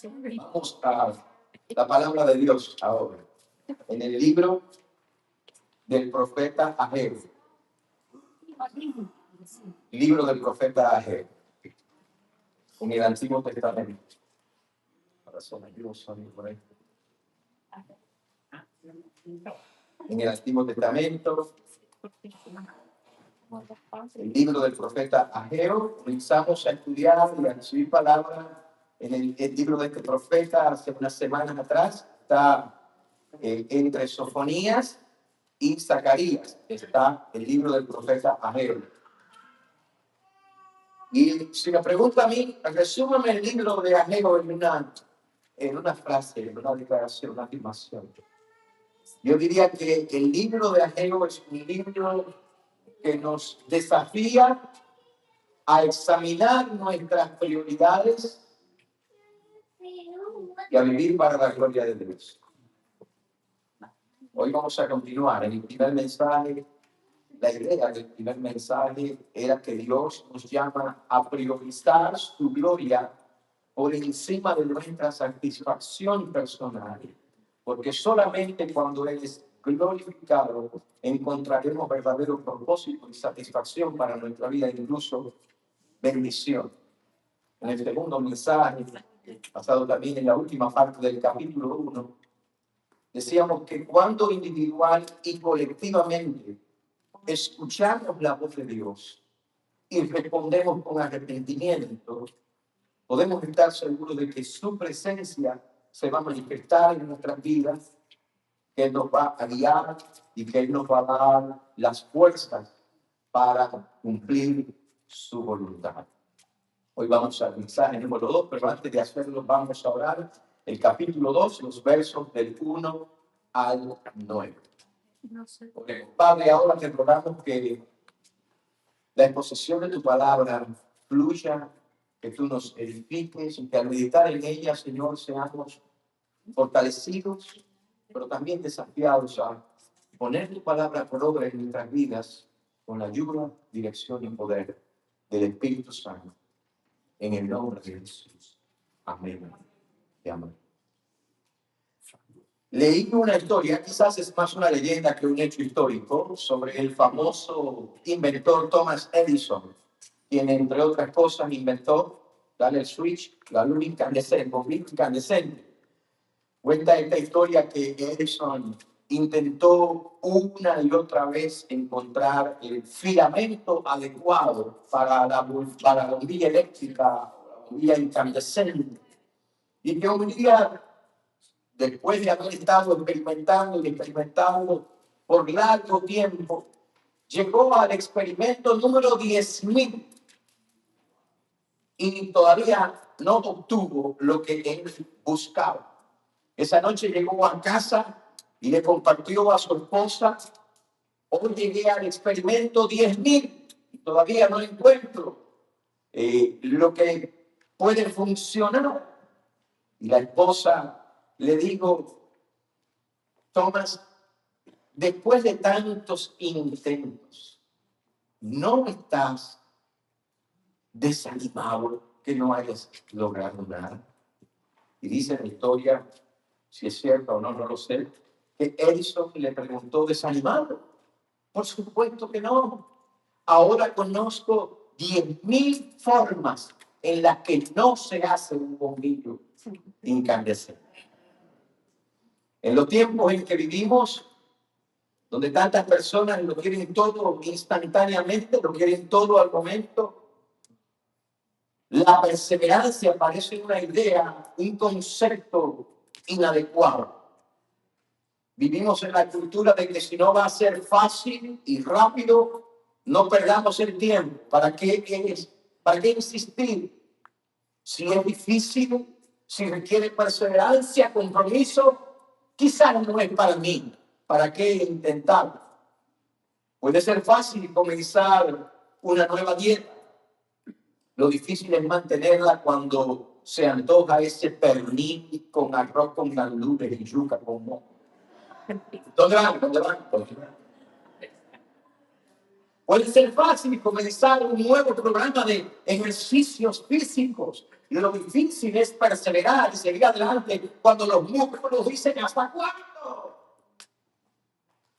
Vamos a la palabra de Dios ahora. En el libro del profeta Ageo. Libro del profeta Ageo. En el Antiguo Testamento. En el Antiguo Testamento. El libro del profeta Ageo. Comenzamos a estudiar y a recibir palabra en el libro de este profeta hace unas semanas atrás. Está entre Sofonías y Zacarías. Está el libro del profeta Ageo. Y si me pregunta a mí, resúmame el libro de Ageo en una frase, en una declaración, una afirmación. Yo diría que el libro de Ageo es un libro que nos desafía a examinar nuestras prioridades y a vivir para la gloria de Dios. Hoy vamos a continuar. En el primer mensaje, la idea del primer mensaje era que Dios nos llama a priorizar su gloria por encima de nuestra satisfacción personal. Porque solamente cuando Él es glorificado encontraremos verdadero propósito y satisfacción para nuestra vida, incluso bendición. En el segundo mensaje, basado también en la última parte del capítulo 1, decíamos que cuando individual y colectivamente escuchamos la voz de Dios y respondemos con arrepentimiento, podemos estar seguros de que su presencia se va a manifestar en nuestras vidas, que Él nos va a guiar y que Él nos va a dar las fuerzas para cumplir su voluntad. Hoy vamos al mensaje número 2, pero antes de hacerlo vamos a orar el capítulo 2, los versos del 1 al 9. Padre, ahora te rogamos que la exposición de tu palabra fluya, que tú nos edifiques y que al meditar en ella, Señor, seamos fortalecidos, pero también desafiados a poner tu palabra por obra en nuestras vidas con la ayuda, dirección y poder del Espíritu Santo. En el nombre de Jesús. Amén. Y amén. Leí una historia, quizás es más una leyenda que un hecho histórico, sobre el famoso inventor Thomas Edison, quien entre otras cosas inventó el switch, la luz incandescente. Cuenta esta historia que Edison intentó una y otra vez encontrar el filamento adecuado para la bombilla eléctrica, la bombilla incandescente. Y que un día, después de haber estado experimentando por largo tiempo, llegó al experimento número 10.000 y todavía no obtuvo lo que él buscaba. Esa noche llegó a casa y le compartió a su esposa: hoy llegué al experimento 10.000 y todavía no encuentro lo que puede funcionar. Y la esposa le dijo: Tomás, después de tantos intentos, ¿no estás desanimado que no hayas logrado nada? Y dice la historia, si es cierto o no, no lo sé, que Edison le preguntó desanimado. Por supuesto que no. Ahora conozco 10.000 formas en las que no se hace un bombillo incandescente. En los tiempos en que vivimos, donde tantas personas lo quieren todo instantáneamente, lo quieren todo al momento, la perseverancia parece una idea, un concepto inadecuado. Vivimos en la cultura de que si no va a ser fácil y rápido, no perdamos el tiempo. ¿Para qué insistir? Si es difícil, si requiere perseverancia, compromiso, quizás no es para mí. ¿Para qué intentar? Puede ser fácil comenzar una nueva dieta. Lo difícil es mantenerla cuando se antoja ese pernil con arroz con gandules y yuca con mojo. ¿Dónde van? Puede ser fácil comenzar un nuevo programa de ejercicios físicos Lo difícil es perseverar y seguir adelante cuando los músculos dicen ¿hasta cuándo?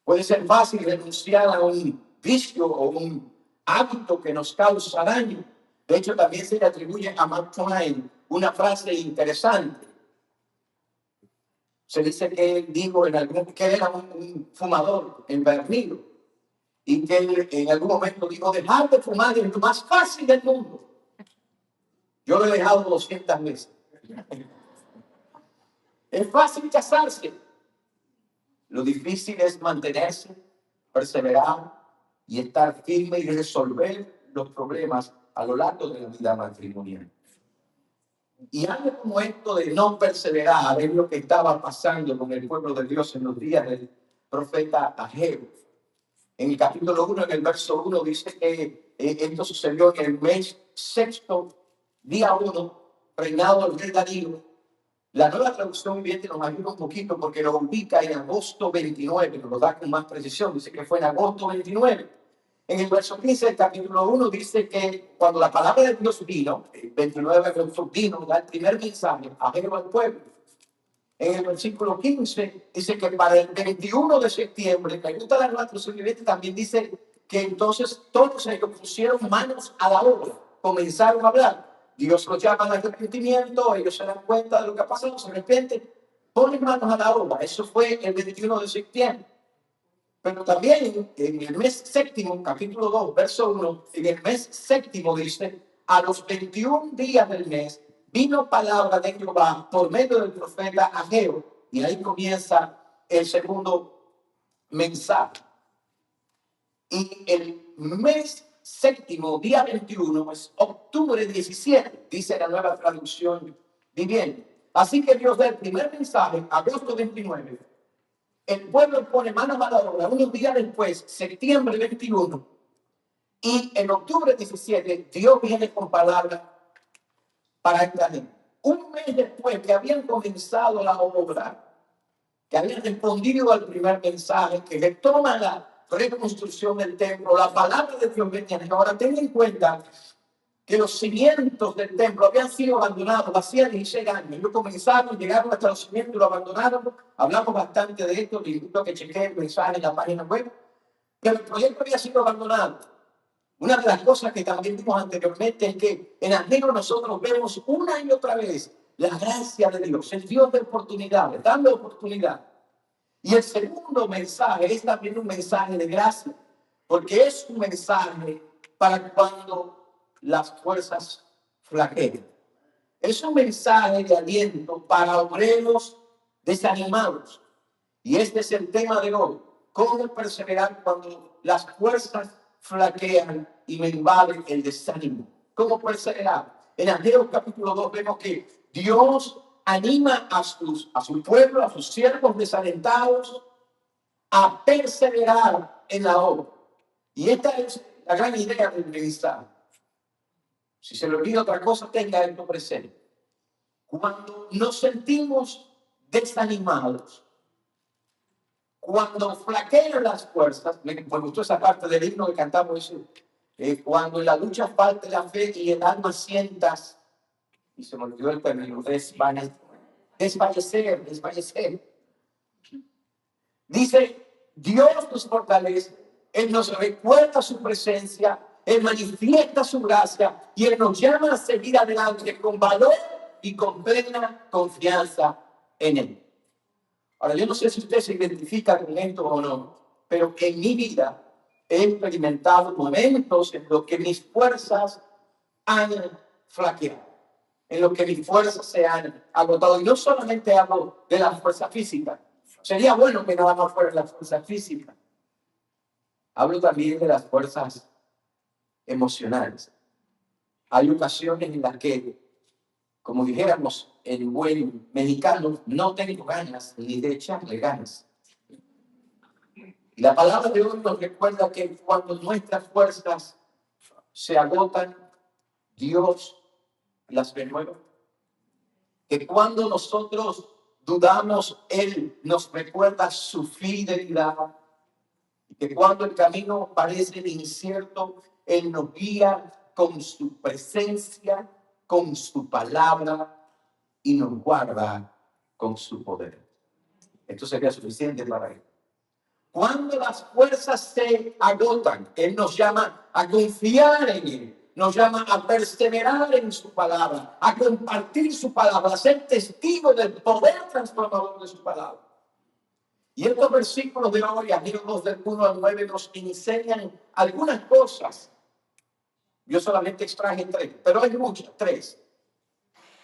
Puede ser fácil renunciar a un vicio o un hábito que nos causa daño. De hecho, también se le atribuye a Mark Twain una frase interesante. Se dice que él dijo que era un fumador empedernido y que él en algún momento dijo, dejar de fumar es lo más fácil del mundo. Yo lo he dejado 200 veces. Es fácil casarse. Lo difícil es mantenerse, perseverar y estar firme y resolver los problemas a lo largo de la vida matrimonial. Y algo como esto de no perseverar es lo que estaba pasando con el pueblo de Dios en los días del profeta Ageo. En el capítulo 1, en el verso 1, dice que esto sucedió en el mes sexto, día 1, reinado del rey Darío. La nueva traducción viviente nos ayuda un poquito porque lo ubica en agosto 29, nos lo da con más precisión, dice que fue en agosto 29. En el verso 15 del capítulo 1 dice que cuando la palabra de Dios vino, el 29 de agosto vino, da el primer mensaje a al pueblo. En el versículo 15 dice que para el 21 de septiembre, me gusta la nueva traducción viviente, también dice que entonces todos ellos pusieron manos a la obra, comenzaron a hablar. Dios los llama al arrepentimiento, ellos se dan cuenta de lo que ha pasado, se arrepienten, ponen manos a la obra. Eso fue el 21 de septiembre. Pero también en el mes séptimo, capítulo 2, verso 1, en el mes séptimo dice, a los 21 días del mes, vino palabra de Jehová por medio del profeta Ageo. Y ahí comienza el segundo mensaje. Y el mes séptimo, día 21, es octubre 17, dice la nueva traducción viviente. Así que Dios da el primer mensaje, agosto 29. El pueblo pone manos a la obra unos días después, septiembre 21. Y en octubre 17, Dios viene con palabras para esta gente. Un mes después que habían comenzado la obra, que habían respondido al primer mensaje, que retoman la reconstrucción del templo, la palabra de Dios venía. Ahora ten en cuenta que los cimientos del templo habían sido abandonados hacía 16 años. Ellos comenzaron, llegaron hasta los cimientos y lo abandonaron. Hablamos bastante de esto, les invito a que chequen el mensaje en la página web. Pero el proyecto había sido abandonado. Una de las cosas que también vimos anteriormente es que en Ageo nosotros vemos una y otra vez la gracia de Dios, el Dios de oportunidades, dando oportunidad. Y el segundo mensaje es también un mensaje de gracia, porque es un mensaje para cuando las fuerzas flaquean. Es un mensaje de aliento para obreros desanimados. Y este es el tema de hoy. ¿Cómo perseverar cuando las fuerzas flaquean y me invade el desánimo? ¿Cómo perseverar? En Ageo capítulo 2 vemos que Dios anima a su pueblo, a sus siervos desalentados, a perseverar en la obra. Y esta es la gran idea del mensaje. Si se le olvida otra cosa, tenga esto presente. Cuando nos sentimos desanimados, cuando flaquean las fuerzas, me gustó esa parte del himno que cantamos, cuando en la lucha falte la fe y el alma sientas, y se me olvidó el término, desfallecer. Dice, Dios nos fortalece, Él nos recuerda su presencia, Él manifiesta su gracia y Él nos llama a seguir adelante con valor y con plena confianza en Él. Ahora, yo no sé si usted se identifica con esto o no, pero en mi vida he experimentado momentos en los que mis fuerzas han flaqueado, en los que mis fuerzas se han agotado. Y no solamente hablo de la fuerza física. Sería bueno que nada más fuera la fuerza física. Hablo también de las fuerzas emocionales. Hay ocasiones en las que, como dijéramos en buen mexicano, no tengo ganas ni de echarle ganas. Y la palabra de Dios nos recuerda que cuando nuestras fuerzas se agotan, Dios las renueva. Que cuando nosotros dudamos, Él nos recuerda su fidelidad. Que cuando el camino parece incierto, Él nos guía con su presencia con su palabra y nos guarda con su poder. Esto sería suficiente para él. Cuando las fuerzas se agotan, Él nos llama a confiar en Él, nos llama a perseverar en su palabra, a compartir su palabra, a ser testigos del poder transformador de su palabra. Y estos versículos de hoy, amigos, del 1 al 9, nos enseñan algunas cosas. Yo solamente extraje 3, pero hay muchas, 3,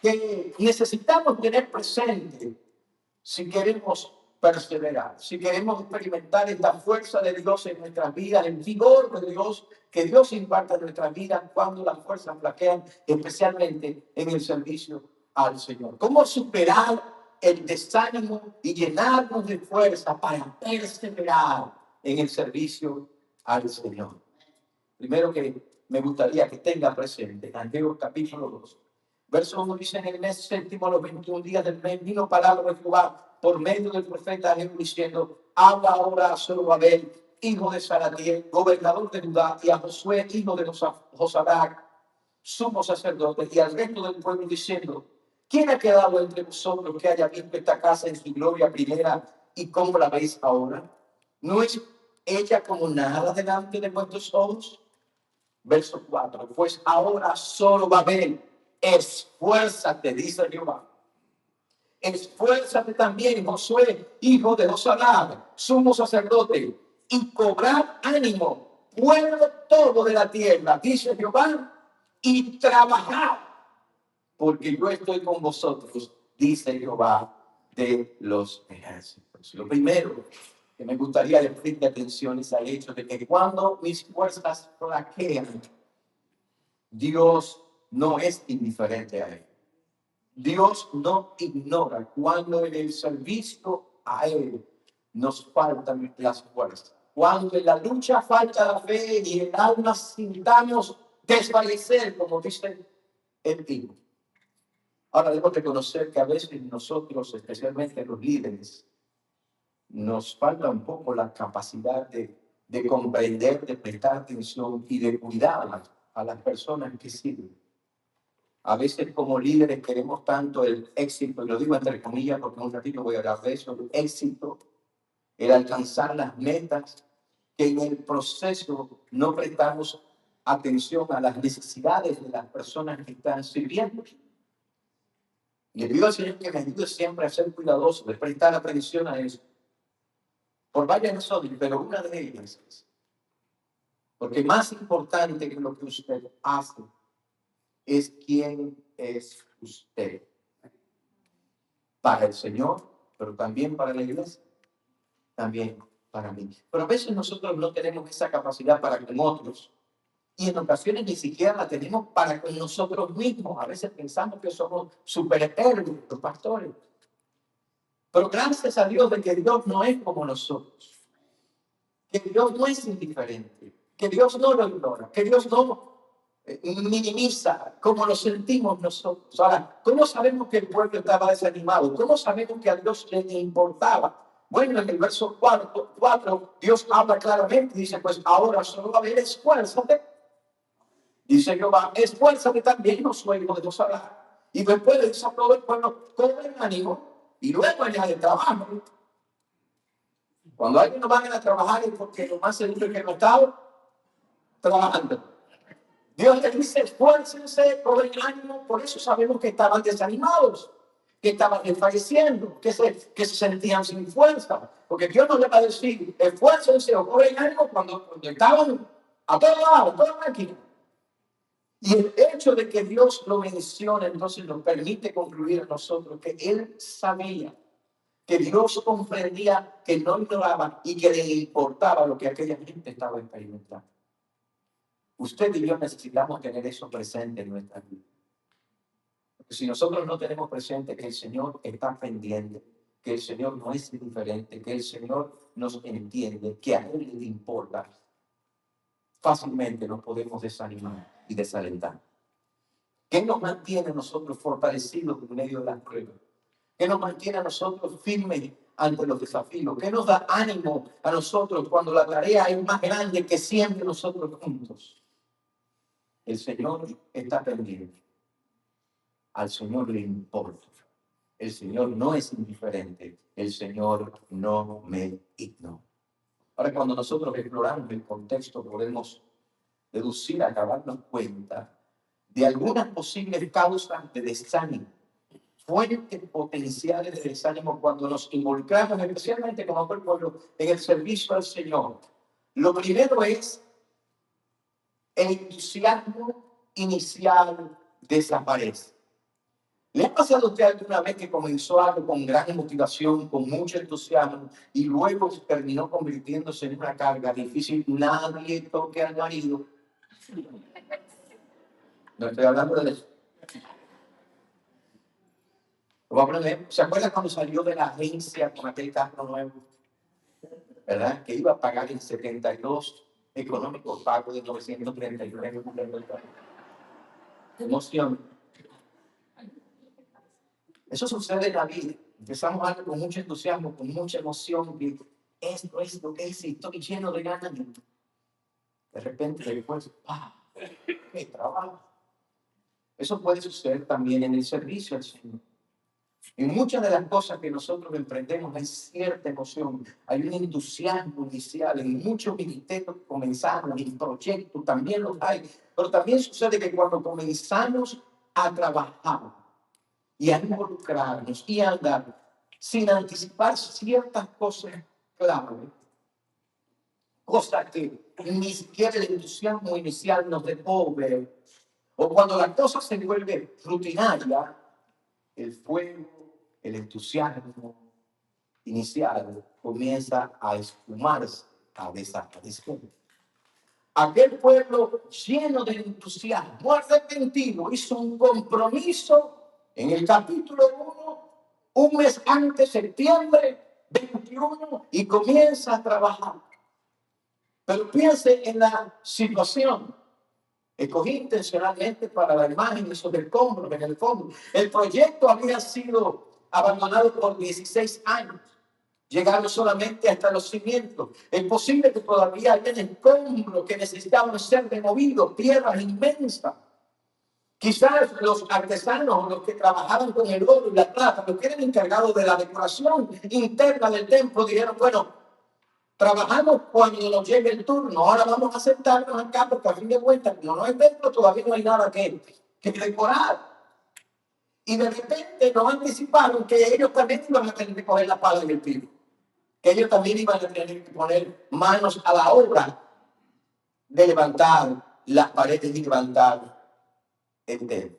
que necesitamos tener presente si queremos perseverar, si queremos experimentar esta fuerza de Dios en nuestras vidas, el vigor de Dios que Dios imparte en nuestras vidas cuando las fuerzas flaquean, especialmente en el servicio al Señor. ¿Cómo superar el desánimo y llenarnos de fuerza para perseverar en el servicio al Señor? Primero que me gustaría que tenga presente, Mateo capítulo 2. Verso 1 dice: en el mes séptimo, a los 21 días del mes, vino palabra de Jehová por medio del profeta Ageo, diciendo: habla ahora a Zorobabel, hijo de Salatiel, gobernador de Judá, y a Josué, hijo de Josadac, sumo sacerdote, y al resto del pueblo, diciendo: ¿quién ha quedado entre vosotros que haya visto esta casa en su gloria primera, y cómo la veis ahora? ¿No es ella como nada delante de vuestros ojos? Verso 4, pues ahora Zorobabel, esfuérzate, dice Jehová. Esfuérzate también, Josué, hijo de Josadac, sumo sacerdote, y cobrad ánimo, pueblo todo de la tierra, dice Jehová, y trabajad, porque yo estoy con vosotros, dice Jehová de los ejércitos. Lo primero que me gustaría prestar atención es al hecho de que cuando mis fuerzas flaquean, Dios no es indiferente a él. Dios no ignora cuando en el servicio a Él nos faltan las fuerzas. Cuando en la lucha falta la fe y el alma sintamos desfallecer, como dice el himno. Ahora debemos reconocer que a veces nosotros, especialmente los líderes, nos falta un poco la capacidad de comprender, de prestar atención y de cuidar a las personas que sirven. A veces como líderes queremos tanto el éxito, y lo digo entre comillas porque un ratito voy a hablar de eso, el éxito, el alcanzar las metas, que en el proceso no prestamos atención a las necesidades de las personas que están sirviendo. Le pido al Señor que me ayude siempre a ser cuidadoso, de prestar atención a eso. Por varias razones, pero una de ellas es porque más importante que lo que usted hace es quién es usted. Para el Señor, pero también para la iglesia, también para mí. Pero a veces nosotros no tenemos esa capacidad para con otros. Y en ocasiones ni siquiera la tenemos para con nosotros mismos. A veces pensamos que somos superhéroes, los pastores. Pero gracias a Dios de que Dios no es como nosotros. Que Dios no es indiferente. Que Dios no lo ignora. Que Dios no minimiza como lo sentimos nosotros. Ahora, ¿cómo sabemos que el pueblo estaba desanimado? ¿Cómo sabemos que a Dios le importaba? Bueno, en el verso 4 Dios habla claramente, dice: pues ahora solo va a haber esfuérzate. Dice Jehová: esfuérzate también, no soy hijo de Josadac. Y después le dice a todo el pueblo: cobre ánimo, y luego añade trabajo. Cuando alguien no va a trabajar es porque lo más seguro es que no estaba trabajando. Dios les dice: esfuércense, cobren ánimo. Por eso sabemos que estaban desanimados, que estaban desfalleciendo, que se sentían sin fuerza. Porque Dios no le va a decir: esfuércense o cobren ánimo cuando estaban a todos lados, toda máquina. Y el hecho de que Dios lo menciona, entonces nos permite concluir a nosotros que Él sabía, que Dios comprendía, que no ignoraba y que le importaba lo que aquella gente estaba experimentando. Usted y yo necesitamos tener eso presente en nuestra vida. Porque si nosotros no tenemos presente que el Señor está pendiente, que el Señor no es indiferente, que el Señor nos entiende, que a Él le importa, fácilmente nos podemos desanimar y desalentar. ¿Qué nos mantiene a nosotros fortalecidos en medio de las pruebas? ¿Qué nos mantiene a nosotros firmes ante los desafíos? ¿Qué nos da ánimo a nosotros cuando la tarea es más grande que siempre nosotros juntos? El Señor está pendiente. al Señor le importa. El Señor no es indiferente. El Señor no me ignora. Ahora, cuando nosotros exploramos el contexto, podemos deducir, a darnos cuenta de algunas posibles causas de desánimo, fuentes potenciales de desánimo cuando nos involucramos, especialmente como el pueblo, en el servicio al Señor. Lo primero es el entusiasmo inicial desaparece. ¿Le ha pasado a usted alguna vez que comenzó algo con gran motivación, con mucho entusiasmo, y luego terminó convirtiéndose en una carga difícil? Nadie toque al marido. No estoy hablando de eso. ¿Se acuerdan cuando salió de la agencia con aquel carro nuevo? ¿Verdad? Que iba a pagar en 72, económico pago de 939. Emoción. Eso sucede en la vida. Empezamos algo con mucho entusiasmo, con mucha emoción, que esto, estoy lleno de ganas. De repente, después, ¡pah! ¡Qué trabajo! Eso puede suceder también en el servicio al Señor. En muchas de las cosas que nosotros emprendemos hay cierta emoción, hay un entusiasmo inicial. En muchos ministerios comenzamos, en proyectos también los hay, pero también sucede que cuando comenzamos a trabajar y a involucrarnos y a andar sin anticipar ciertas cosas clave, cosas que ni siquiera el entusiasmo inicial nos dejó ver, o cuando la cosa se vuelve rutinaria, el fuego, el entusiasmo inicial comienza a esfumarse, a desaparecer. Aquel pueblo lleno de entusiasmo, arrepentido, hizo un compromiso en el capítulo 1, un mes antes, septiembre 21, y comienza a trabajar. Pero piense en la situación. Escogí intencionalmente para la imagen esos escombros en el fondo. El proyecto había sido abandonado por 16 años. Llegaron solamente hasta los cimientos. Es posible que todavía hayan escombros que necesitaban ser removidos, tierras inmensas. Quizás los artesanos, los que trabajaban con el oro y la plata, los que eran encargados de la decoración interna del templo, dijeron, bueno, trabajamos cuando nos llegue el turno, ahora vamos a sentarnos acá porque a fin de cuentas, como no es templo, todavía no hay nada que decorar. Y de repente nos anticiparon que ellos también iban a tener que coger la pala en el pino, que ellos también iban a tener que poner manos a la obra de levantar las paredes y levantar el templo.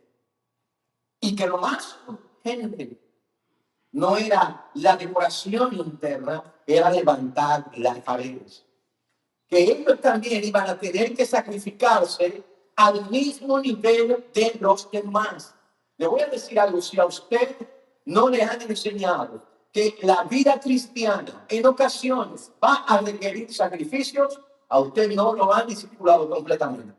Y que lo más urgente no era la decoración interna, era levantar las paredes. Que ellos también iban a tener que sacrificarse al mismo nivel de los demás. Le voy a decir algo, si a usted no le han enseñado que la vida cristiana en ocasiones va a requerir sacrificios, a usted no lo han discipulado completamente.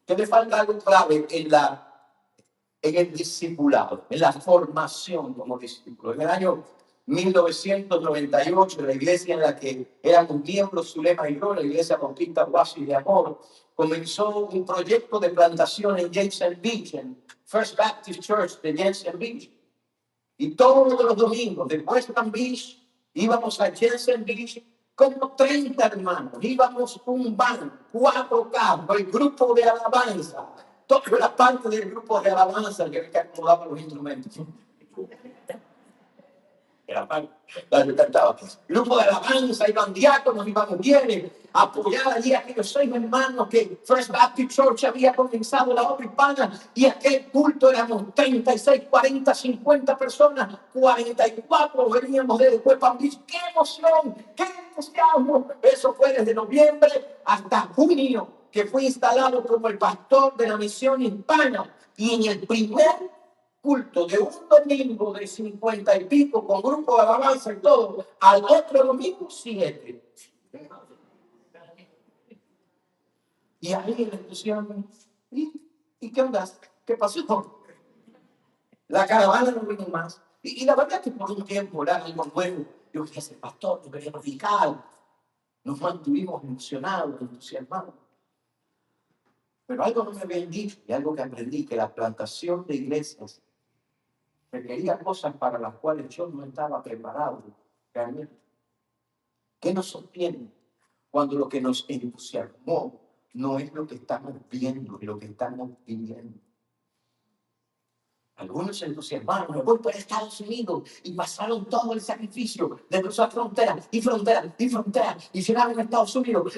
Que le falta algo clave en el discipulado, en la formación como discípulo. En el año 1998, la iglesia en la que éramos miembros, Zulema y yo, la iglesia bautista Oasis de Amor, comenzó un proyecto de plantación en Jensen Beach, en First Baptist Church de Jensen Beach. Y todos los domingos de West Palm Beach íbamos a Jensen Beach como 30 hermanos. Íbamos un van, 4 carros, el grupo de alabanza. Toda la parte del grupo de alabanza que acomodaba los instrumentos. Era grupo de alabanza, iban diáconos, iban mujeres a apoyar allí a aquellos 6 hermanos que First Baptist Church había comenzado la obra hispana, y aquel culto éramos 36, 40, 50 personas, 44 veníamos de después para mí. ¡Qué emoción! ¡Qué entusiasmo! Eso fue desde noviembre hasta junio, que fui instalado como el pastor de la misión hispana, y en el primer culto de un domingo de 50 y pico con grupo de alabanza y todo, al otro domingo 7. Y ahí el entusiasmo. ¿Y qué onda? ¿Qué pasó? La caravana no vino más. Y la verdad es que por un tiempo era algo nuevo. Yo quería ser pastor, yo quería predicar. Nos mantuvimos emocionados, entusiasmados. Pero algo no me habían dicho y algo que aprendí, que la plantación de iglesias requería cosas para las cuales yo no estaba preparado realmente. ¿Qué nos sostiene cuando lo que nos entusiasmó no es lo que estamos viendo y lo que estamos viviendo? Algunos se entusiasmaron, me voy para Estados Unidos y pasaron todo el sacrificio de cruzar fronteras y fronteras y fronteras y llegaron a Estados Unidos.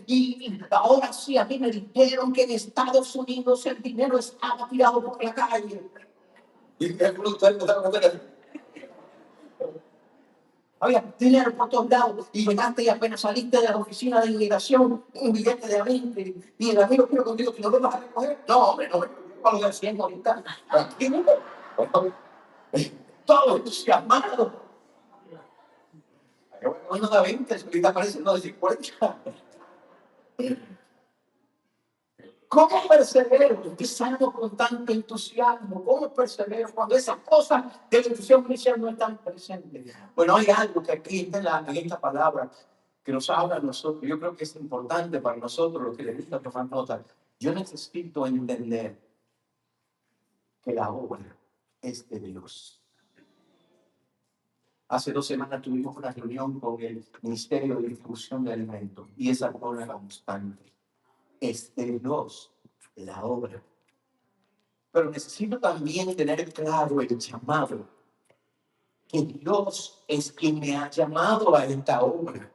Y ahora sí, a mí me dijeron que en Estados Unidos el dinero estaba tirado por la calle. Y algunos de ustedes empezaron a hacer, había dinero por todos lados y llegaste y apenas saliste de la oficina de inmigración, un billete de 20 y el amigo quiero contigo que no lo vas a recoger. No, hombre, no, para los 100 ahorita, tranquilo. Todo entusiasmado. Bueno, da 20, ahorita parece no de 50. ¿Cómo persevero empezando con tanto entusiasmo? ¿Cómo persevero cuando esas cosas de la ilusión inicial no están presentes? Bueno, hay algo que aquí está en esta palabra que nos habla a nosotros. Yo creo que es importante para nosotros, los que les gusta tomar nota. Yo necesito entender que la obra es de Dios. Hace 2 semanas tuvimos una reunión con el Ministerio de Distribución de Alimentos y esa obra constante. Es de Dios la obra. Pero necesito también tener claro el llamado, que Dios es quien me ha llamado a esta obra.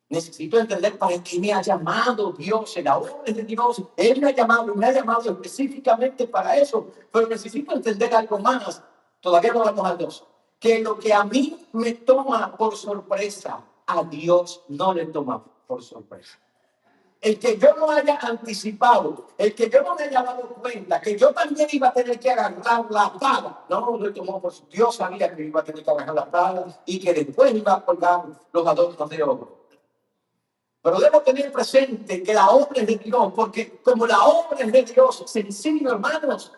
Necesito entender para qué me ha llamado Dios, la obra de Dios. Él me ha llamado específicamente para eso, pero necesito entender algo más. Todavía no vamos al 2. Que lo que a mí me toma por sorpresa, a Dios no le toma por sorpresa. El que yo no haya anticipado, el que yo no me haya dado cuenta, que yo también iba a tener que agarrar la pala, no lo tomó por su Dios sabía que iba a tener que agarrar la pala y que después iba a colgar los adornos de oro. Pero debo tener presente que la obra es de Dios, porque como la obra es de Dios, sencillo, hermanos,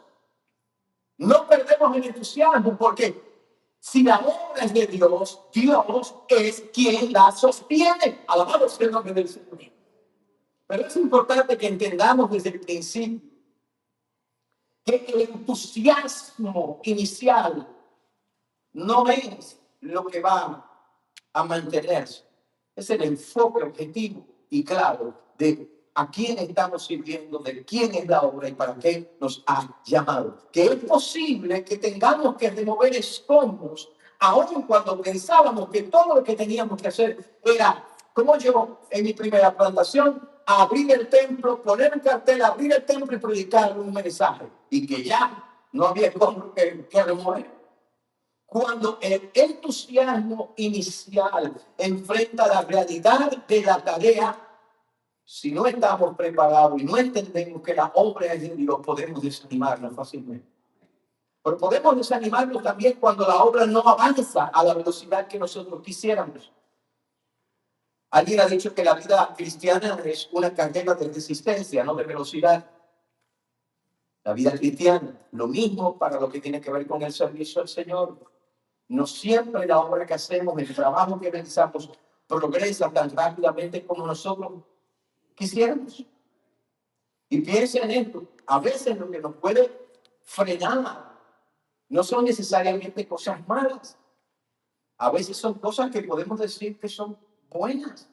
no perdemos el entusiasmo, porque si la obra es de Dios, Dios es quien la sostiene. Alabado sea el nombre del Señor. Pero es importante que entendamos desde el principio que el entusiasmo inicial no es lo que va a mantenerse. Es el enfoque objetivo y claro de a quién estamos sirviendo, de quién es la obra y para qué nos ha llamado. Que es posible que tengamos que remover escombros, aun cuando pensábamos que todo lo que teníamos que hacer era, como yo en mi primera plantación, abrir el templo, poner un cartel, abrir el templo y predicar un mensaje. Y que ya no había escombros que remover. Cuando el entusiasmo inicial enfrenta la realidad de la tarea, si no estamos preparados y no entendemos que la obra es de Dios, podemos desanimarnos fácilmente. Pero podemos desanimarnos también cuando la obra no avanza a la velocidad que nosotros quisiéramos. Alguien ha dicho que la vida cristiana es una carrera de resistencia, no de velocidad. La vida cristiana, lo mismo para lo que tiene que ver con el servicio al Señor. No siempre la obra que hacemos, el trabajo que realizamos, progresa tan rápidamente como nosotros quisiéramos. Y piensen en esto, a veces lo que nos puede frenar no son necesariamente cosas malas. A veces son cosas que podemos decir que son buenas.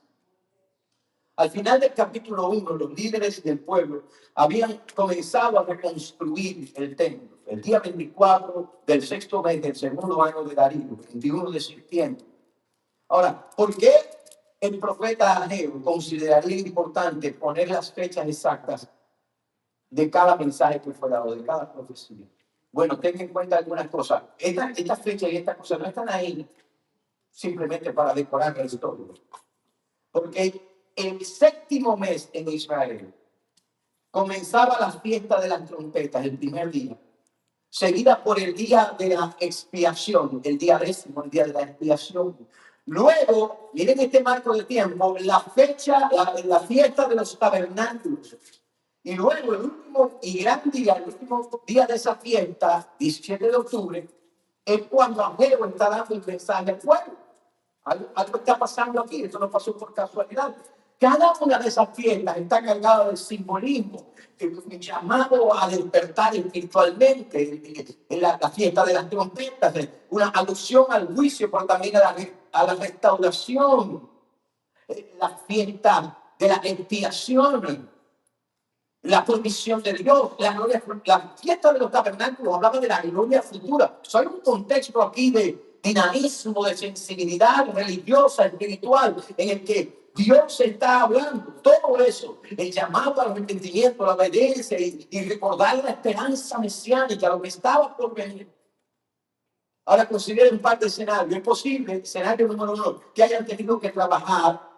Al final del capítulo 1, los líderes del pueblo habían comenzado a reconstruir el templo. El día 24 del 6º mes del 2º año de Darío, 21 de septiembre. Ahora, ¿por qué el profeta Ageo consideraría importante poner las fechas exactas de cada mensaje que fue dado, de cada profecía? Bueno, ten en cuenta algunas cosas. Estas fechas y estas cosas no están ahí simplemente para decorar la historia. Porque el 7º mes en Israel comenzaba la fiesta de las trompetas, el primer día, seguida por el día de la expiación, el día 10º, el día de la expiación. Luego, miren este marco de tiempo, la fecha, la fiesta de los tabernáculos. Y luego el último y gran día, el último día de esa fiesta, 17 de octubre, es cuando Ageo está dando el mensaje al pueblo. Algo está pasando aquí, esto no pasó por casualidad. cada una de esas fiestas está cargada de simbolismo, llamado a despertar espiritualmente. En la fiesta de las trompetas, una alusión al juicio, pero también a la restauración. La fiesta de la expiación, la provisión de Dios, la fiesta de los tabernáculos hablaba de la gloria futura. So, hay un contexto aquí de dinamismo, de sensibilidad religiosa, espiritual, en el que Dios está hablando. Todo eso, el llamado al arrepentimiento, a la obediencia y recordar la esperanza mesiánica, lo que estaba por venir. Ahora consideren un par de escenarios. Es posible, escenario número uno, que hayan tenido que trabajar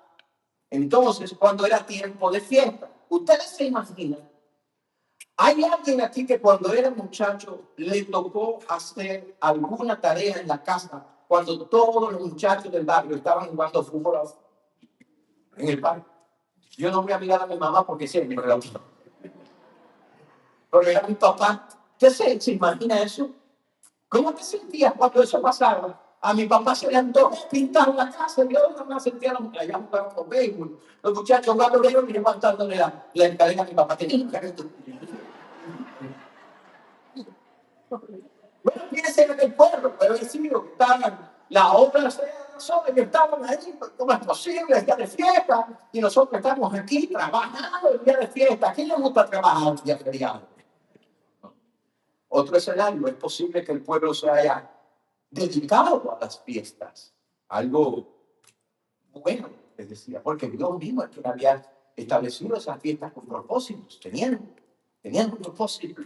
entonces cuando era tiempo de fiesta. Ustedes se imaginan, ¿hay alguien aquí que cuando era muchacho le tocó hacer alguna tarea en la casa cuando todos los muchachos del barrio estaban jugando fútbol en el parque? Yo no voy a mirar a mi mamá porque siempre me la uso. Pero era mi papá. ¿Usted se imagina eso? ¿Cómo te sentías cuando eso pasaba? A mi papá se le antojó pintar la casa y yo nada más sentía allá jugando con béisbol. Los muchachos jugando béisbol y levantándole la escalera a mi papá. Tenía un carrito. Bueno, fíjense en el pueblo, pero es decir, estaban las otras personas que estaban ahí, pues, ¿cómo es posible? El día de fiesta, y nosotros estamos aquí trabajando el día de fiesta. ¿A quién le gusta trabajar el día de feriado? Otro escenario, es posible que el pueblo se haya dedicado a las fiestas, algo bueno, les decía, porque Dios mismo es quien había establecido esas fiestas con propósitos, tenían un propósito.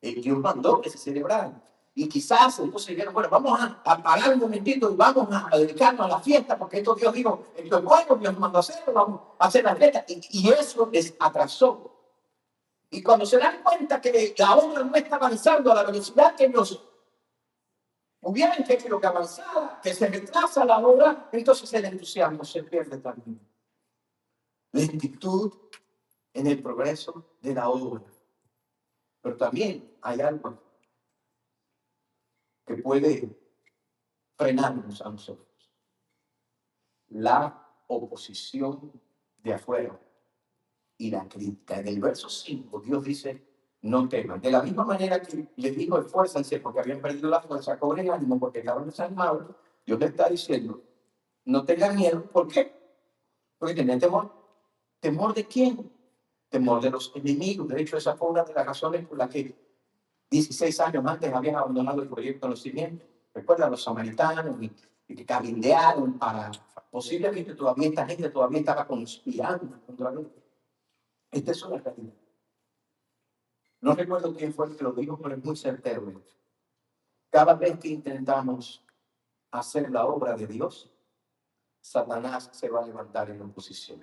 Dios mandó que se celebraran. Y quizás entonces dijeron, bueno, vamos a parar un momentito y vamos a dedicarnos a la fiesta, porque esto Dios dijo, esto es bueno, Dios mandó a hacerlo, vamos a hacer la fiesta. Y eso les atrasó. Y cuando se dan cuenta que la obra no está avanzando a la velocidad que ellos hubieran querido que avanzara, que se retrasa la obra, entonces el entusiasmo se pierde también. Lentitud en el progreso de la obra. Pero también hay algo que puede frenarnos a nosotros. La oposición de afuera y la crítica. En el verso 5, Dios dice, no teman. De la misma manera que les dijo, esfuércense porque habían perdido la fuerza, cobren ánimo porque estaban desanimados. Dios le está diciendo, no tengan miedo. ¿Por qué? Porque tienen temor. ¿Temor de quién? Temor de los enemigos. De hecho, esa fue una de las razones por las que 16 años antes habían abandonado el proyecto de los cimientos. Recuerda, los samaritanos y que cabildearon para... Posiblemente todavía esta gente todavía estaba conspirando contra él. Esta es una realidad. No recuerdo quién fue el que lo dijo, pero es muy certero. Cada vez que intentamos hacer la obra de Dios, Satanás se va a levantar en oposición.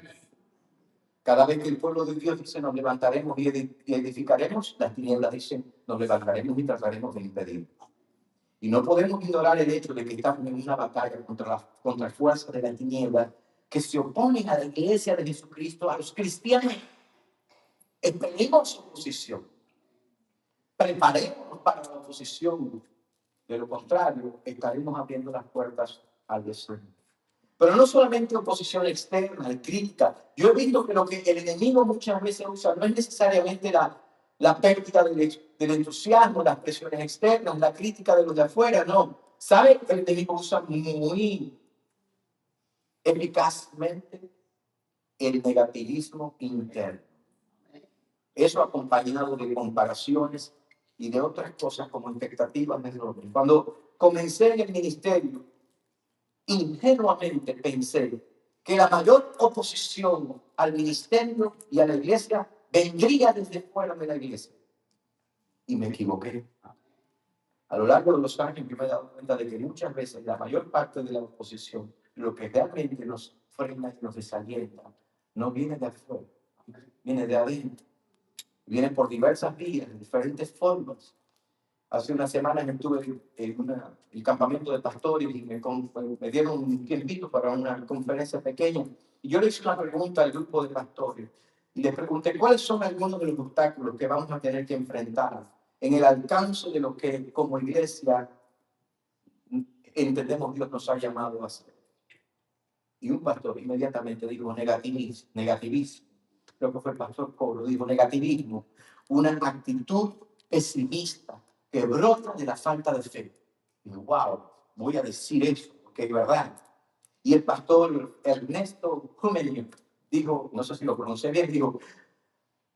Cada vez que el pueblo de Dios dice nos levantaremos y edificaremos, las tinieblas dicen nos levantaremos y trataremos de impedir. Y no podemos ignorar el hecho de que estamos en una batalla contra fuerzas de la tiniebla que se oponen a la iglesia de Jesucristo, a los cristianos. Esperemos su oposición. Preparémonos para la oposición. De lo contrario, estaremos abriendo las puertas al desierto. Pero no solamente oposición externa, crítica. Yo he visto que lo que el enemigo muchas veces usa no es necesariamente la pérdida del entusiasmo, las presiones externas, la crítica de los de afuera, no. ¿Sabe que el enemigo usa muy eficazmente el negativismo interno? Eso acompañado de comparaciones y de otras cosas como expectativas de orden. Cuando comencé en el ministerio, ingenuamente pensé que la mayor oposición al ministerio y a la iglesia vendría desde fuera de la iglesia. Y me equivoqué. A lo largo de los años yo me he dado cuenta de que muchas veces la mayor parte de la oposición, lo que realmente nos frena y nos desalienta, no viene de afuera, viene de adentro. Viene por diversas vías, de diferentes formas. Hace unas semanas estuve en el campamento de pastores y me dieron un tiempito para una conferencia pequeña. Y yo le hice una pregunta al grupo de pastores. Y les pregunté cuáles son algunos de los obstáculos que vamos a tener que enfrentar en el alcance de lo que como iglesia entendemos Dios nos ha llamado a hacer. Y un pastor inmediatamente dijo negativismo. Creo que fue el pastor Coro, dijo negativismo, una actitud pesimista que brota de la falta de fe. Y yo, wow, voy a decir eso, porque es verdad. Y el pastor Ernesto Humelio dijo, no sé si lo pronuncié bien, dijo,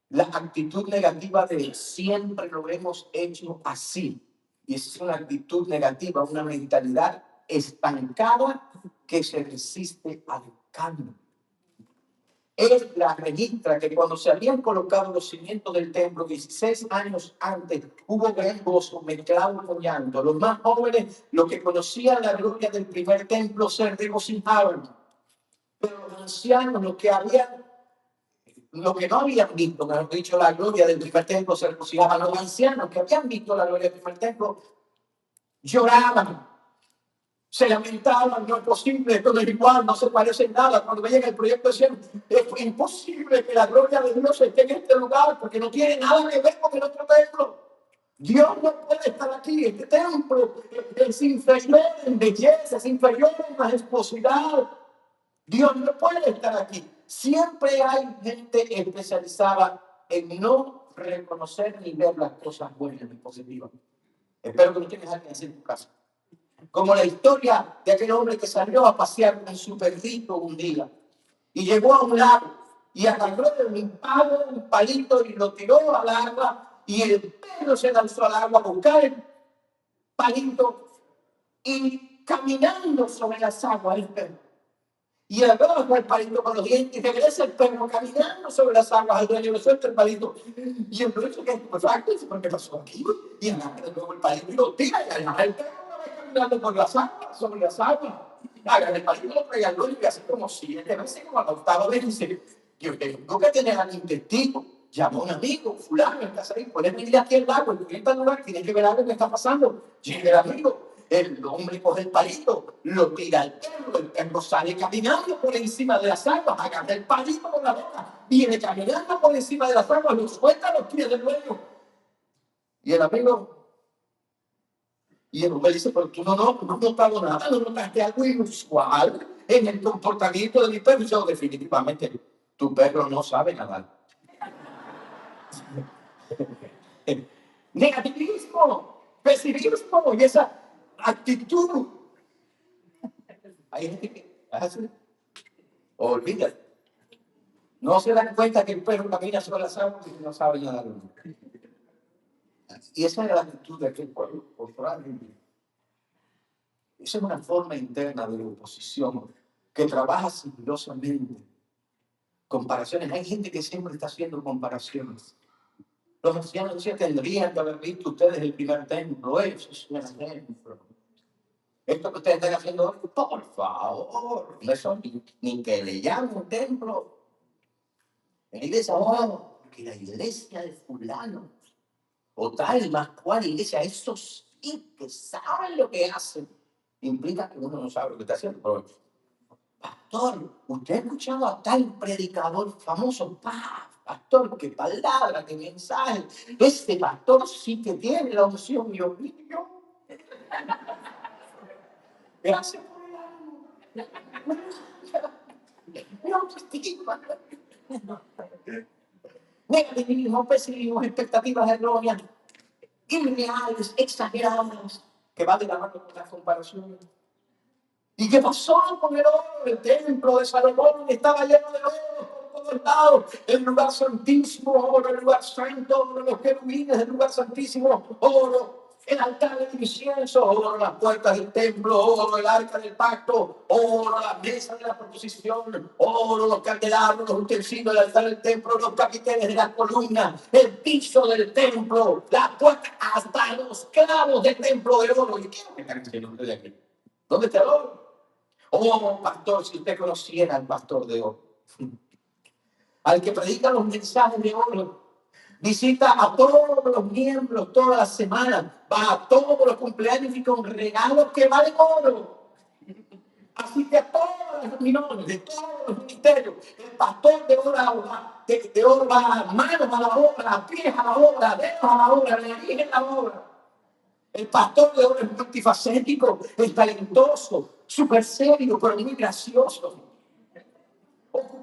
la actitud negativa de siempre lo hemos hecho así. Y esa es una actitud negativa, una mentalidad estancada que se resiste al cambio. Él la registra que cuando se habían colocado los cimientos del templo 16 años antes, hubo gran gozo mezclado con llanto. Los más jóvenes, los que conocían la gloria del primer templo, se regocijaban. Pero los ancianos, los que no habían visto, mejor dicho, la gloria del primer templo, se regocijaban. Los ancianos que habían visto la gloria del primer templo lloraban, se lamentaban, no es posible, esto no es igual, no se parece en nada. Cuando veían el proyecto decían, es imposible que la gloria de Dios esté en este lugar porque no tiene nada que ver con el otro templo. Dios no puede estar aquí. Este templo es inferior en belleza, es inferior en majestuosidad. Dios no puede estar aquí. Siempre hay gente especializada en no reconocer ni ver las cosas buenas ni positivas. Espero que no tienes alguien así en tu casa. Como la historia de aquel hombre que salió a pasear con su perrito un día y llegó a un lago y agarró un palito y lo tiró al agua y el perro se lanzó al agua a buscar el palito y caminando sobre las aguas el perro. Y agarra el palito con los dientes y regresa el perro caminando sobre las aguas. Al dueño le suelta el palito. Y el dueño que dice, ¿por qué pasó aquí? Y agarra de nuevo el palito y lo tira y agarra el perro caminando por las aguas, sobre las aguas. Agarra el palito, lo trae al dueño y hace como 7 veces, como a la octava vez, dice, yo tengo que tener a mi testigo. Llama a un amigo, fulano, estás ahí, puedes venir aquí al lago, en tal lugar, tienes que ver algo que está pasando. Llega el amigo. El hombre coge el palito, lo tira al perro, el perro sale caminando por encima de las aguas, agarra el palito con la boca, viene caminando por encima de las aguas, lo suelta los pies del dueño. Y el hombre dice, pero tú no notado nada, no notaste algo inusual en el comportamiento de mi perro. Y yo, definitivamente, tu perro no sabe nadar. Negativismo, pesimismo y esa actitud. Hay gente que hace, olvídate. No se dan cuenta que el perro camina sobre las aguas y no sabe nadar. Y esa era la actitud de aquel pueblo. Esa es una forma interna de la oposición que trabaja sigilosamente. Comparaciones. Hay gente que siempre está haciendo comparaciones. Los ancianos decían, tendrían que haber visto ustedes el primer templo. Eso es un ejemplo. Esto que ustedes están haciendo hoy, por favor, no son ni que le llamen un templo. En la iglesia, que la iglesia de fulano, o tal, más cual iglesia, esos sí que saben lo que hacen. Implica que uno no sabe lo que está haciendo. Pero, pastor, ¿usted ha escuchado a tal predicador famoso? Pastor, qué palabra, qué mensaje. Este pastor sí que tiene la unción, Dios mío. Gracias por el alma. Me autoestima. Negativismo, pesimismo, expectativas erróneas, irreales, exageradas, que va de la mano con las comparaciones. ¿Y qué pasó con el oro? El templo de Salomón estaba lleno de oro por todos lados. El lugar santísimo, oro, el lugar santo, oro, los querubines del lugar santísimo, oro. El altar de incienso, oro, las puertas del templo, oro, el arca del pacto, oro, la mesa de la proposición, oro, los candelabros, los utensilios del altar del templo, los capiteles de las columnas, el piso del templo, la puerta, hasta los clavos del templo de oro. ¿Y qué es lo que están haciendo ustedes aquí? ¿Dónde está el oro? Oh, pastor, si usted conociera al pastor de oro, al que predica los mensajes de oro, visita a todos los miembros todas las semanas, va a todos los cumpleaños y con regalos que valen oro. Así que a todas las reuniones, de todos los ministerios, el pastor de oro va manos a la obra, pies a la obra, dedos a la obra, nariz en la obra. El pastor de oro es multifacético, es talentoso, súper serio, pero muy gracioso.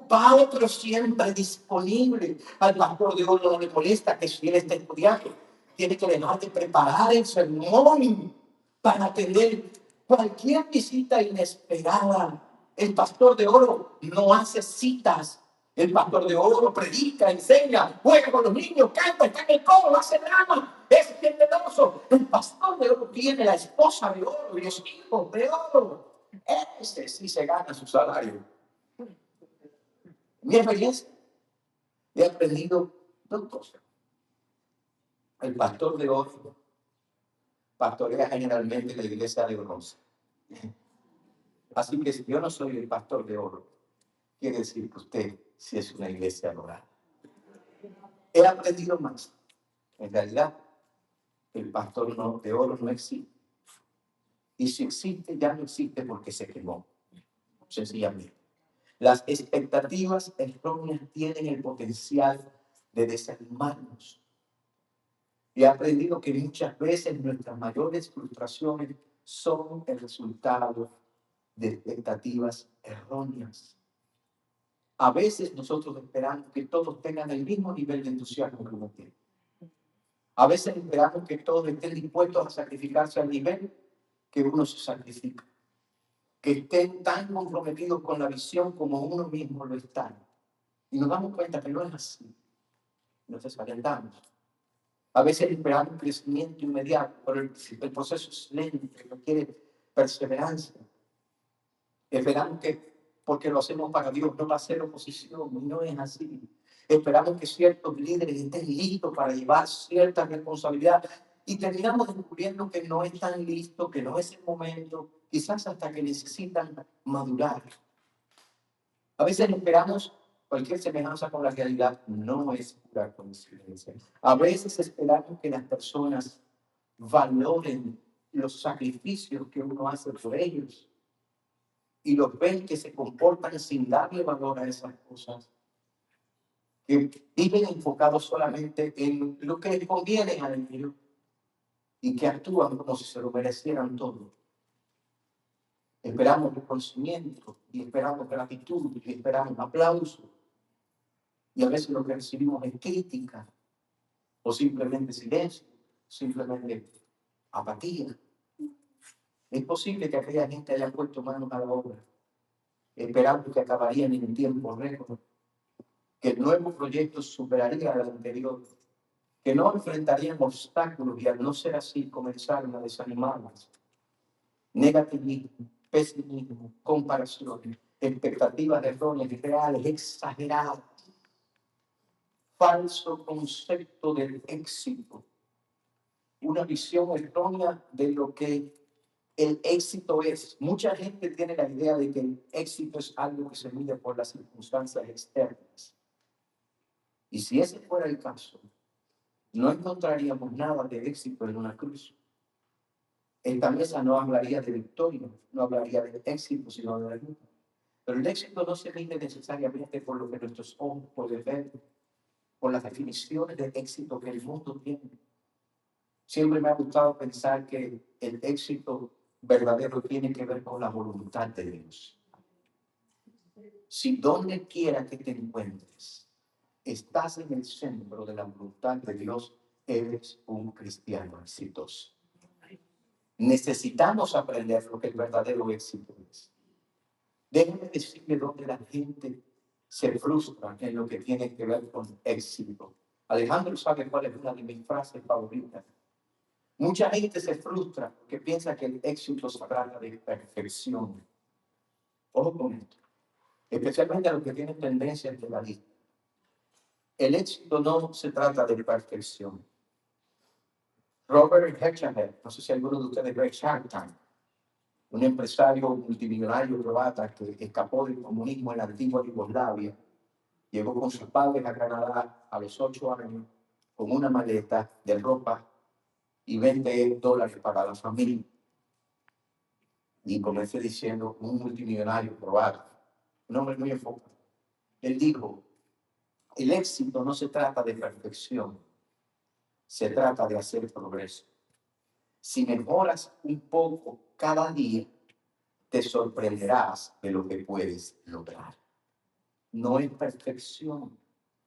ocupado, pero siempre disponible. Al pastor de oro no le molesta que si él está estudiando, tiene que dejar de preparar el sermón para atender cualquier visita inesperada. El pastor de oro no hace citas. El pastor de oro predica, enseña, juega con los niños, canta, está en el coro, hace drama, es generoso. El pastor de oro tiene la esposa de oro y los hijos de oro. Ese sí se gana su salario. Mi experiencia, he aprendido dos cosas. El pastor de oro pastorea generalmente la iglesia de bronce. Así que si yo no soy el pastor de oro, quiere decir que usted sí es una iglesia dorada. He aprendido más. En realidad, el pastor de oro no existe. Y si existe, ya no existe porque se quemó. Sencillamente. Las expectativas erróneas tienen el potencial de desanimarnos. He aprendido que muchas veces nuestras mayores frustraciones son el resultado de expectativas erróneas. A veces nosotros esperamos que todos tengan el mismo nivel de entusiasmo que uno tiene. A veces esperamos que todos estén dispuestos a sacrificarse al nivel que uno se sacrifica. Que estén tan comprometidos con la visión como uno mismo lo está. Y nos damos cuenta que no es así. Nos desalentamos. A veces esperamos un crecimiento inmediato, pero el proceso es lento, requiere perseverancia. Esperamos que, porque lo hacemos para Dios, no va a ser oposición, y no es así. Esperamos que ciertos líderes estén listos para llevar cierta responsabilidad y terminamos descubriendo que no están listos, que no es el momento, quizás hasta que necesitan madurar. A veces esperamos cualquier semejanza con la realidad, no es pura coincidencia. A veces esperamos que las personas valoren los sacrificios que uno hace por ellos y los ven que se comportan sin darle valor a esas cosas, que viven enfocados solamente en lo que les conviene a ellos y que actúan como si se lo merecieran todo. Esperamos reconocimiento y esperamos gratitud y esperamos aplauso. Y a veces lo que recibimos es crítica o simplemente silencio, simplemente apatía. Es posible que aquella gente haya puesto manos a la obra, esperando que acabarían en tiempo récord, que el nuevo proyecto superaría al anterior, que no enfrentarían obstáculos y al no ser así comenzaron a desanimarlas. Negativismo, pesimismo, comparaciones, expectativas erróneas, reales, exageradas, falso concepto del éxito, una visión errónea de lo que el éxito es. Mucha gente tiene la idea de que el éxito es algo que se mide por las circunstancias externas. Y si ese fuera el caso, no encontraríamos nada de éxito en una cruz. Esta mesa no hablaría de victoria, no hablaría de éxito, sino de derrota. Pero el éxito no se mide necesariamente por lo que nuestros ojos pueden ver, por las definiciones de éxito que el mundo tiene. Siempre me ha gustado pensar que el éxito verdadero tiene que ver con la voluntad de Dios. Si donde quiera que te encuentres, estás en el centro de la voluntad de Dios, eres un cristiano exitoso. Necesitamos aprender lo que el verdadero éxito es. Déjame decirle dónde la gente se frustra en lo que tiene que ver con éxito. Alejandro sabe cuál es una de mis frases favoritas. Mucha gente se frustra porque piensa que el éxito se trata de perfección. Ojo con esto. Especialmente a los que tienen tendencia legalista. El éxito no se trata de perfección. Robert Herjavec, no sé si alguno de ustedes ve Shark Tank, un empresario multimillonario croata que escapó del comunismo en la antigua Yugoslavia, llegó con sus padres a Canadá a los 8 años con una maleta de ropa y $20 para la familia. Y comencé diciendo, un multimillonario croata, un hombre muy enfocado. Él dijo, el éxito no se trata de perfección, se trata de hacer progreso. Si mejoras un poco cada día, te sorprenderás de lo que puedes lograr. no es perfección,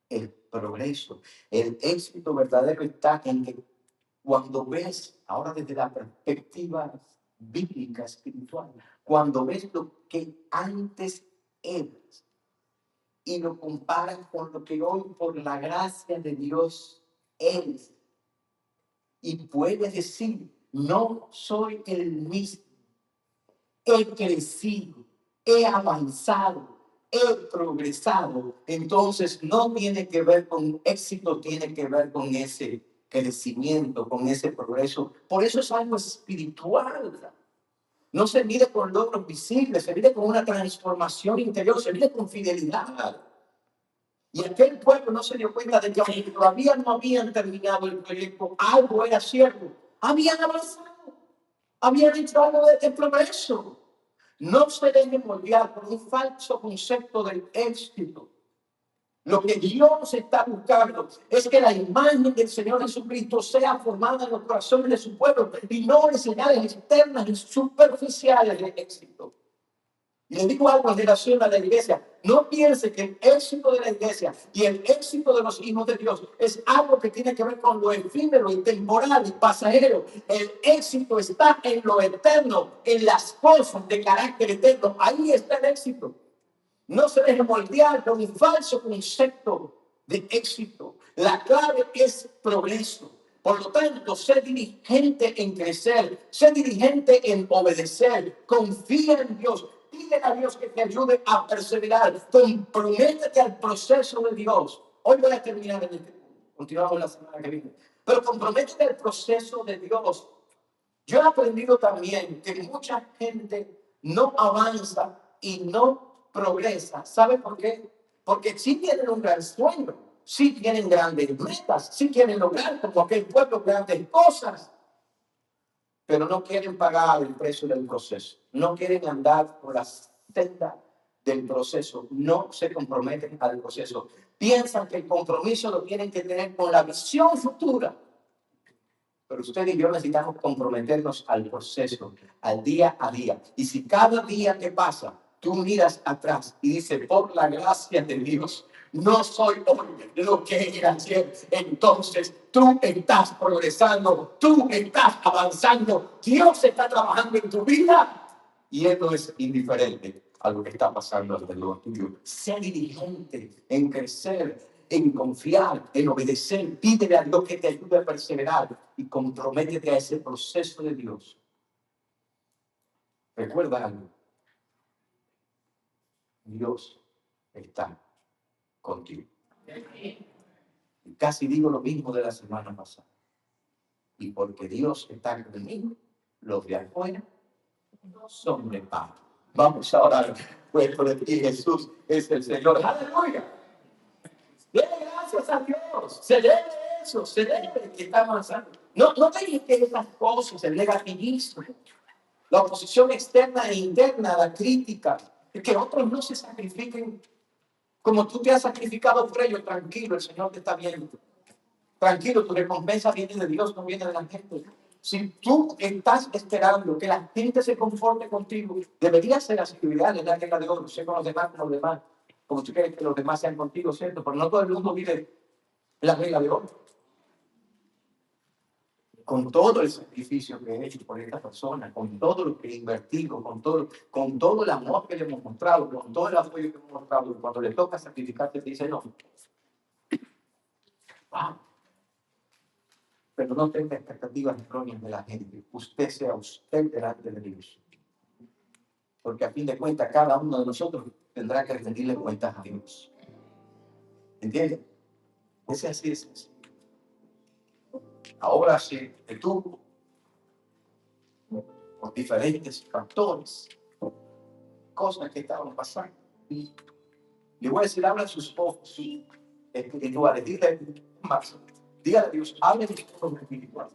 es progreso. El éxito verdadero está en que cuando ves, ahora desde la perspectiva bíblica, espiritual, cuando ves lo que antes eras y lo comparas con lo que hoy por la gracia de Dios eres, y puedes decir, no soy el mismo, he crecido, he avanzado, he progresado. Entonces no tiene que ver con éxito, tiene que ver con ese crecimiento, con ese progreso. Por eso es algo espiritual. No se mide con logros visibles, se mide con una transformación interior, se mide con fidelidad. Y aquel pueblo no se dio cuenta de que aunque todavía no habían terminado el proyecto, algo era cierto. Habían avanzado, habían hecho algo de progreso. No se dejen moldear por un falso concepto del éxito. Lo que Dios está buscando es que la imagen del Señor Jesucristo sea formada en los corazones de su pueblo y no en señales externas y superficiales de éxito. Y le digo algo en relación a la iglesia. No piense que el éxito de la iglesia y el éxito de los hijos de Dios es algo que tiene que ver con lo efímero, temporal y pasajero. El éxito está en lo eterno, en las cosas de carácter eterno. Ahí está el éxito. No se deje moldear por un falso concepto de éxito. La clave es progreso. Por lo tanto, sé diligente en crecer, sé diligente en obedecer, confía en Dios, pide a Dios que te ayude a perseverar, comprométete al proceso de Dios. Hoy voy a terminar en este punto, continuamos la semana que viene, pero comprométete al proceso de Dios. Yo he aprendido también que mucha gente no avanza y no progresa. ¿Sabe por qué? Porque sí tienen un gran sueño, sí tienen grandes metas, sí quieren lograr como aquel pueblo grandes cosas, pero no quieren pagar el precio del proceso. No quieren andar por la senda del proceso. No se comprometen al proceso. Piensan que el compromiso lo tienen que tener con la visión futura. Pero usted y yo necesitamos comprometernos al proceso, al día a día. Y si cada día que pasa, tú miras atrás y dices, por la gracia de Dios, no soy hoy lo que era ayer. Entonces tú estás progresando, tú estás avanzando. Dios está trabajando en tu vida y Él no es indiferente a lo que está pasando alrededor tuyo. Sé diligente en crecer, en confiar, en obedecer. Pídele a Dios que te ayude a perseverar y comprométete a ese proceso de Dios. Recuerda algo. Dios está contigo. Y casi digo lo mismo de la semana pasada. Y porque Dios está conmigo, los de afuera son de paz. Vamos a orar. Puesto de ti, Jesús es el Señor. Aleluya. Dele gracias a Dios. Se debe eso, se debe que está avanzando. No dejes que esas cosas, el negativismo, la oposición externa e interna, la crítica, que otros no se sacrifiquen como tú te has sacrificado por ellos. Tranquilo, el Señor te está viendo. Tranquilo, tu recompensa viene de Dios, no viene de la gente. Si tú estás esperando que la gente se conforme contigo, debería ser así, ideal, en la regla de oro, sé con los demás como los demás, como tú quieres que los demás sean contigo, ¿cierto? Pero no todo el mundo vive la regla de oro. Con todo el sacrificio que he hecho por esta persona, con todo lo que he invertido, con todo el amor que le hemos mostrado, con todo el apoyo que hemos mostrado, cuando le toca sacrificarte, te dice no. Wow. Pero no tenga expectativas erróneas de la gente. Usted sea usted delante de Dios. Porque a fin de cuentas, cada uno de nosotros tendrá que rendirle cuentas a Dios. ¿Entiendes? Ese así es. Ahora sí, que tú, por diferentes factores, cosas que estaban pasando. Le voy a decir, habla sus ojos espirituales. Dígale a Dios, hable de tus ojos espirituales.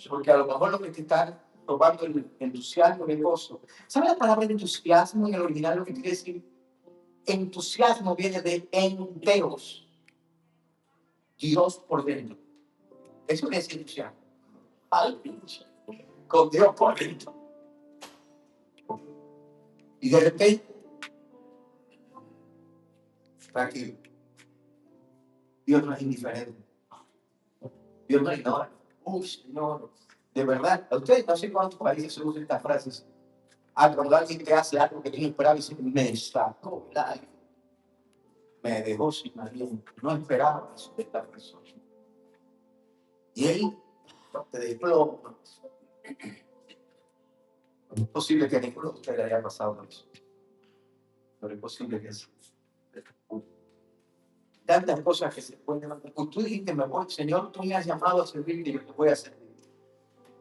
Porque a lo mejor lo que te está robando el entusiasmo, el gozo. ¿Sabe la palabra entusiasmo en el original lo que quiere decir? Entusiasmo viene de enteros. Dios por dentro. Eso es entusiasmo. Al pinche. Con Dios por dentro. Y de repente Tranquilo. Dios no es indiferente. Dios no ignora. Uy, Señor. De verdad, a ustedes no sé cuántos países se usan estas frases. Cuando alguien te hace algo que tú no esperabas y dice, me sacó el aire. Me dejó sin aliento. No esperaba eso de esta persona. Y ahí te desploma. Es posible que a ninguno de ustedes le haya pasado eso. Pero es posible que sí. Tantas cosas que se pueden hacer. Tú dijiste, me voy, Señor, tú me has llamado a servirte y yo te voy a servir.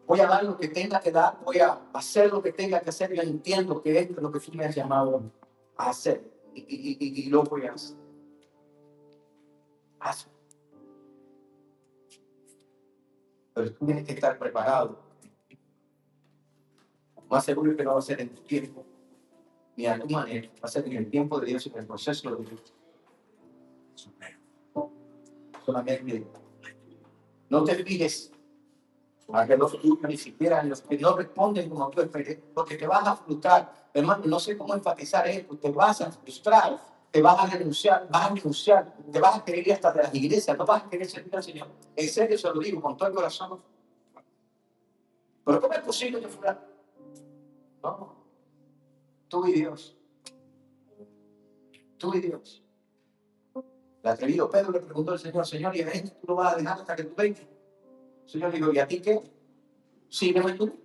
Voy a dar lo que tenga que dar, voy a hacer lo que tenga que hacer. Yo entiendo que esto es lo que tú me has llamado a hacer. Y lo voy a hacer. Hazlo. Pero tú tienes que estar preparado. Más seguro que no va a ser en tu tiempo, ni a tu manera. Va a ser en el tiempo de Dios y en el proceso de Dios. Solamente no te fijes a que no fluyan ni siquiera en los que no responden como tú esperes, porque te vas a frustrar. Hermano, no sé cómo enfatizar esto. Te vas a frustrar, te vas a renunciar, te vas a querer ir hasta de las iglesias, no vas a querer servir al Señor. En serio se lo digo con todo el corazón. Pero ¿cómo es posible que fuera? No, tú y Dios. Tú y Dios. El atrevido Pedro le preguntó al Señor, Señor, ¿y a esto tú lo vas a dejar hasta que tú vengas? El Señor le dijo, ¿y a ti qué? Sígueme tú.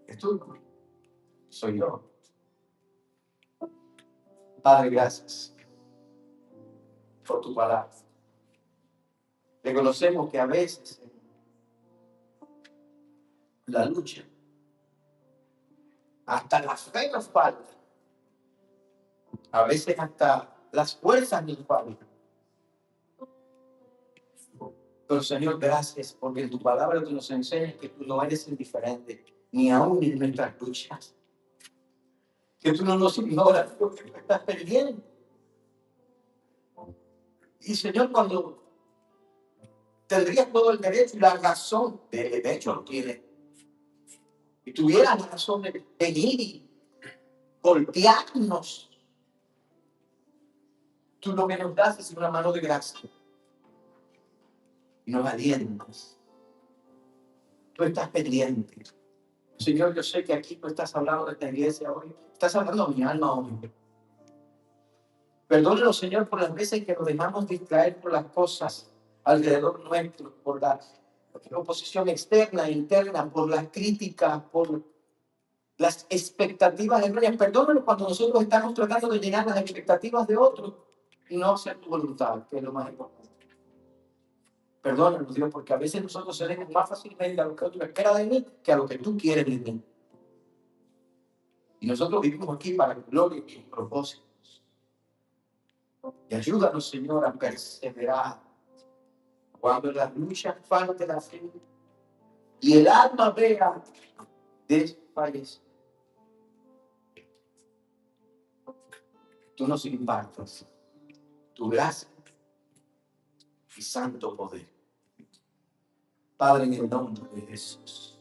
Es tú. Soy yo. Padre, gracias por tu palabra. Reconocemos que a veces la lucha, hasta la fe nos falta. A veces hasta las fuerzas nos faltan. Pero Señor, gracias porque en tu palabra tú nos enseñas que tú no eres indiferente, ni aún en nuestras luchas. Que tú no nos ignoras porque tú estás pendiente. Y Señor, cuando tendrías todo el derecho y la razón, de hecho lo tienes, y tuvieras la razón de venir y golpearnos, tú lo que nos das es una mano de gracia y nos alientas. Tú estás pendiente. Señor, yo sé que aquí tú estás hablando de esta iglesia hoy, estás hablando a mi alma hoy. Perdónenos, Señor, por las veces que nos dejamos distraer por las cosas alrededor nuestro, por la oposición externa e interna, por las críticas, por las expectativas erróneas. Perdónanos cuando nosotros estamos tratando de llenar las expectativas de otros y no hacer tu voluntad, que es lo más importante. Perdónanos, Dios, porque a veces nosotros cedemos más fácilmente a lo que otro espera de mí que a lo que tú quieres de mí. Y nosotros vivimos aquí para tu gloria y tus propósitos. Y ayúdanos, Señor, a perseverar cuando las luchas falte la fe y el alma vea desfallecer. Tú nos impartas tu gracia y santo poder. Padre, en el nombre de Jesús.